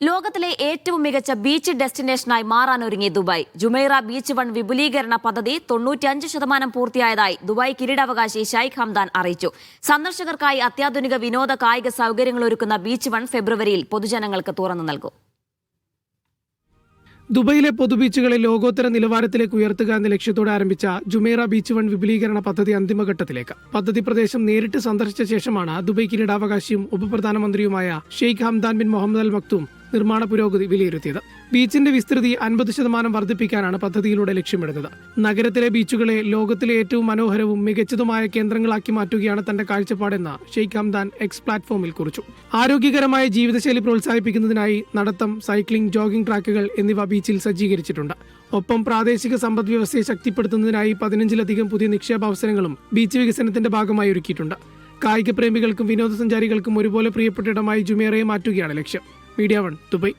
ലോകത്തിലെ ഏറ്റവും മികച്ച ബീച്ച് ഡെസ്റ്റിനേഷനായി മാറാനൊരുങ്ങി ദുബായ്. ജുമൈറ ബീച്ച് 1 വിപുലീകരണ പദ്ധതി 95% പൂർത്തിയായതായി ദുബായ് കിരീടാവകാശി ഷെയ്ഖ് ഹംദാൻ അറിയിച്ചു. സന്ദർശകർക്കായി അത്യാധുനിക വിനോദ കായിക സൗകര്യങ്ങൾ ഒരുക്കുന്ന ബീച്ച് 1 ഫെബ്രുവരിയിൽ പൊതുജനങ്ങൾക്ക് തുറന്നു നൽകും. ദുബൈയിലെ പൊതുബീച്ചുകളെ ലോകോത്തര നിലവാരത്തിലേക്ക് ഉയർത്തുക എന്ന ലക്ഷ്യത്തോടെ ആരംഭിച്ച ജുമൈറ ബീച്ച് 1 വിപുലീകരണ പദ്ധതി അന്തിമഘട്ടത്തിലേക്ക്. പദ്ധതി പ്രദേശം നേരിട്ട് സന്ദർശിച്ച ശേഷമാണ് ദുബൈ കിരീടാവകാശിയും ഉപപ്രധാനമന്ത്രിയുമായ Sheikh Hamdan bin Mohammed Al Maktoum നിർമ്മാണ പുരോഗതി വിലയിരുത്തിയത്. ബീച്ചിന്റെ വിസ്തൃതി 50% വർദ്ധിപ്പിക്കാനാണ് പദ്ധതിയിലൂടെ ലക്ഷ്യമിടുന്നത്. നഗരത്തിലെ ബീച്ചുകളെ ലോകത്തിലെ ഏറ്റവും മനോഹരവും മികച്ചതുമായ കേന്ദ്രങ്ങളാക്കി മാറ്റുകയാണ് തന്റെ കാഴ്ചപ്പാടെന്ന് ഷെയ്ഖ് ഹംദാൻ എക്സ് പ്ലാറ്റ്ഫോമിൽ കുറിച്ചു. ആരോഗ്യകരമായ ജീവിതശൈലി പ്രോത്സാഹിപ്പിക്കുന്നതിനായി നടത്തം, സൈക്ലിംഗ്, ജോഗിംഗ് ട്രാക്കുകൾ എന്നിവ ബീച്ചിൽ സജ്ജീകരിച്ചിട്ടുണ്ട്. ഒപ്പം പ്രാദേശിക സമ്പദ് വ്യവസ്ഥയെ ശക്തിപ്പെടുത്തുന്നതിനായി 15ലധികം പുതിയ നിക്ഷേപാവസരങ്ങളും ബീച്ച് വികസനത്തിന്റെ ഭാഗമായി ഒരുക്കിയിട്ടുണ്ട്. കായിക പ്രേമികൾക്കും വിനോദസഞ്ചാരികൾക്കും ഒരുപോലെ പ്രിയപ്പെട്ട ഇടമായി ജുമൈറയെ മാറ്റുകയാണ് ലക്ഷ്യം. Media 1 Dubai.